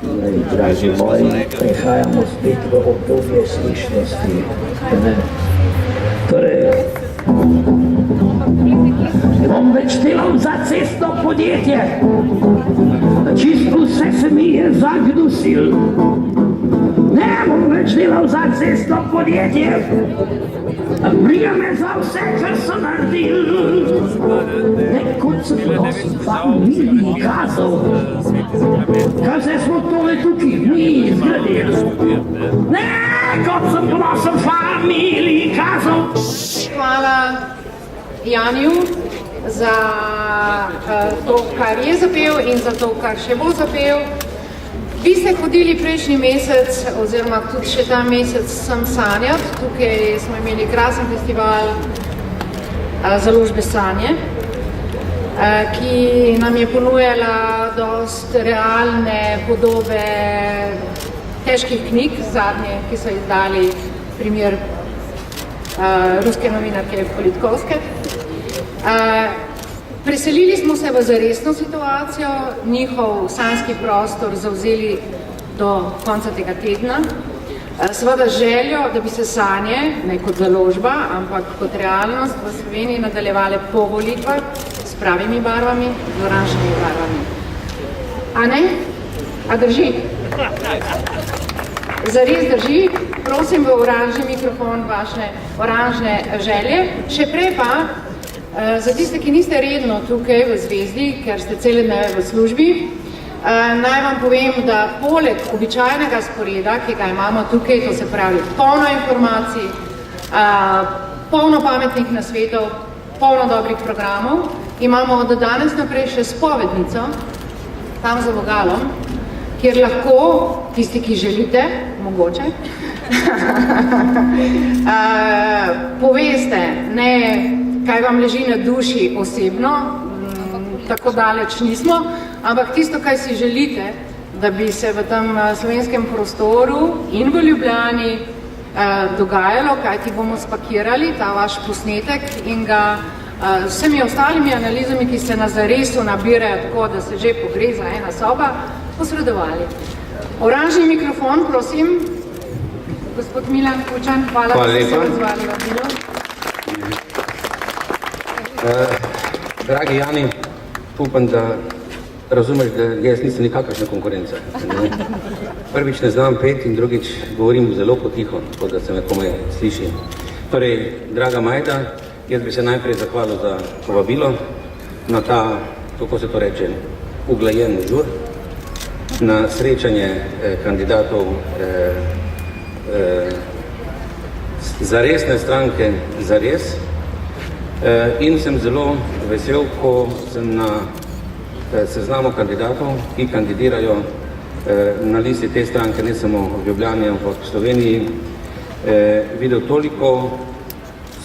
Dragi moji, prihajamo spet v obdobje slišnosti. Torej, bom več delal za cestno podjetje. Čisto vse se mi je zagnusil. Ne bom več delal za cestno podjetje. Briga me za vse, kar so naredili. Nekod sem prosil familiji kazal. Kaj se smo tole tukaj mi zgradili? Nekod sem prosil familiji kazal. Hvala Janiju za to, kar je zapel in za to, kar še bo zapel. Vi ste hodili prejšnji mesec, oziroma tudi še ta mesec sem sanjati. Tukaj smo imeli krasen festival založbe Sanje, ki nam je ponujala dost realne podobe težkih knjig, zadnje, ki so izdali primer ruske novinarke Politkovske. Preselili smo se v zaresno situacijo, njihov sanjski prostor zavzeli do konca tega tedna. Seveda željo, da bi se Sanje, ne kot založba, ampak kot realnost v Sloveniji nadaljevale po volitvah s pravimi barvami, z oranžnimi barvami. A ne? A drži? Zares drži? Prosim v oranžni mikrofon vaše oranžne želje. Še prej pa, za tiste, ki niste redno tukaj v Zvezdi, ker ste cele dneve v službi, naj vam povem, da poleg običajnega sporeda, ki ga imamo tukaj, to se pravi polno informacij, polno pametnih nasvetov, polno dobrih programov, imamo od danes naprej še spovednico, tam za vogalom, kjer lahko, tisti, ki želite, mogoče, poveste, ne kaj vam leži na duši osebno, tako daleč nismo, ampak tisto, kaj si želite, da bi se v tem slovenskem prostoru in v Ljubljani dogajalo, kaj ti bomo spakirali, ta vaš posnetek in ga s vsemi ostalimi analizami, ki se na zaresu nabirajo tako, da se že pogreza ena soba, posredovali. Oranžni mikrofon, prosim. Gospod Milan Kučan, hvala, da ste se odzvali vabilo. Dragi Jani, upam, da razumeš, da jaz nisem nikakršna konkurenca. Prvič ne znam pet in drugič govorim zelo potiho, tako da se me komaj sliši. Torej, draga Majda, jaz bi se najprej zahvalil za povabilo na ta, kako se to reče, uglajen žur, na srečanje kandidatov zaresne stranke Zares. In sem zelo vesel, ko sem na seznamu kandidatov, ki kandidirajo na listi te stranke, ne samo v Ljubljani, ampak v Sloveniji, videl toliko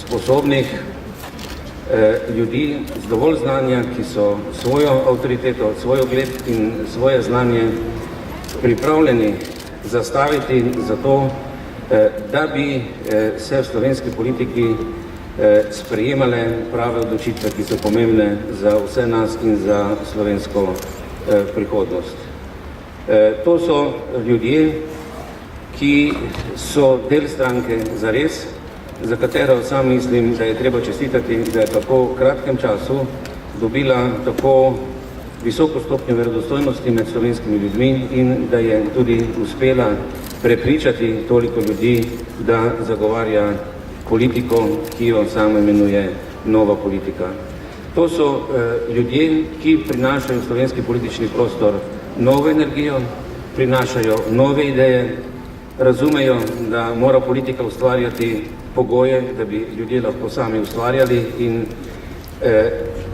sposobnih ljudi z dovolj znanja, ki so svojo avtoriteto, svoj ugled in svoje znanje pripravljeni zastaviti za to, da bi se v slovenski politiki sprejemale prave odločitve, ki so pomembne za vse nas in za slovensko prihodnost. To so ljudje, ki so del stranke Zares, za katero sam mislim, da je treba čestitati, da je tako v kratkem času dobila tako visoko stopnjo verodostojnosti med slovenskimi ljudmi in da je tudi uspela prepričati toliko ljudi, da zagovarja politiko, ki jo samo imenuje nova politika. To so ljudje, ki prinašajo v slovenski politični prostor novo energijo, prinašajo nove ideje, razumejo, da mora politika ustvarjati pogoje, da bi ljudje lahko sami ustvarjali in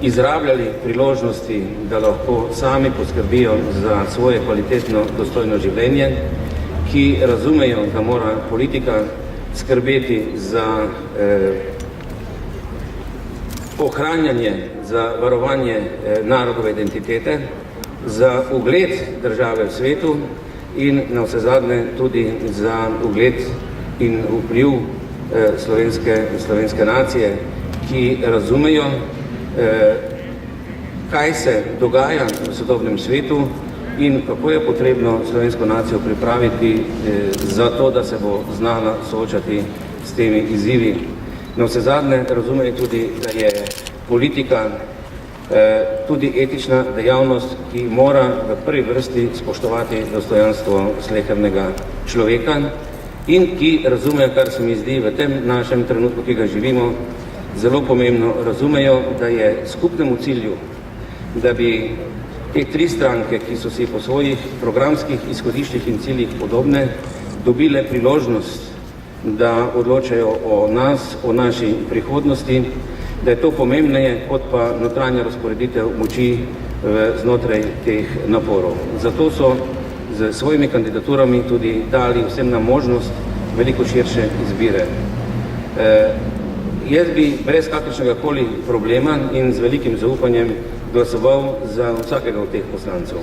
izrabljali priložnosti, da lahko sami poskrbijo za svoje kvalitetno, dostojno življenje, ki razumejo, da mora politika skrbeti za ohranjanje, za varovanje narodove identitete, za ugled države v svetu in na vsezadnje tudi za ugled in vpliv slovenske nacije, ki razumejo, kaj se dogaja v sodobnem svetu in kako je potrebno slovensko nacijo pripraviti za to, da se bo znala soočati s temi izzivi. Na vse zadnje razumejo tudi, da je politika tudi etična dejavnost, ki mora v prvi vrsti spoštovati dostojanstvo slehernega človeka in ki razumejo, kar se mi zdi v tem našem trenutku, ki ga živimo, zelo pomembno, razumejo, da je skupnemu cilju, da bi te tri stranke, ki so si po svojih programskih izhodiščih in ciljih podobne, dobile priložnost, da odločajo o nas, o naši prihodnosti, da je to pomembneje kot pa notranja razporeditev moči znotraj teh naporov. Zato so z svojimi kandidaturami tudi dali vsem nam možnost veliko širše izbire. Jaz bi brez kakršnega koli problema in z velikim zaupanjem glasoval za vsakega od teh poslancev.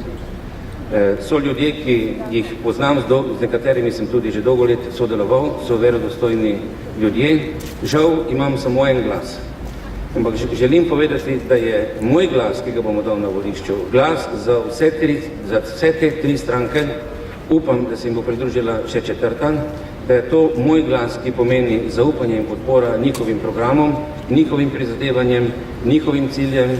So ljudje, ki jih poznam, z nekaterimi sem tudi že dolgo let sodeloval, so verodostojni ljudje. Žal imam samo en glas. Ampak želim povedati, da je moj glas, ki ga bomo dal na volišču, glas za vse te tri stranke, upam, da se jim bo pridružila še četrta, da je to moj glas, ki pomeni zaupanje in podpora njihovim programom, njihovim prizadevanjem, njihovim ciljem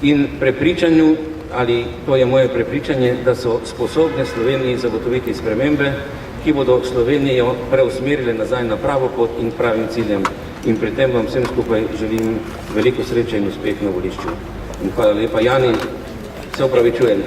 in prepričanju, ali to je moje prepričanje, da so sposobne Sloveniji zagotoviti spremembe, ki bodo Slovenijo preusmerile nazaj na pravo pot in pravim ciljem. In pri tem vam vsem skupaj želim veliko sreče in uspeh na volišču. In hvala lepa, Jani, se opravičujem.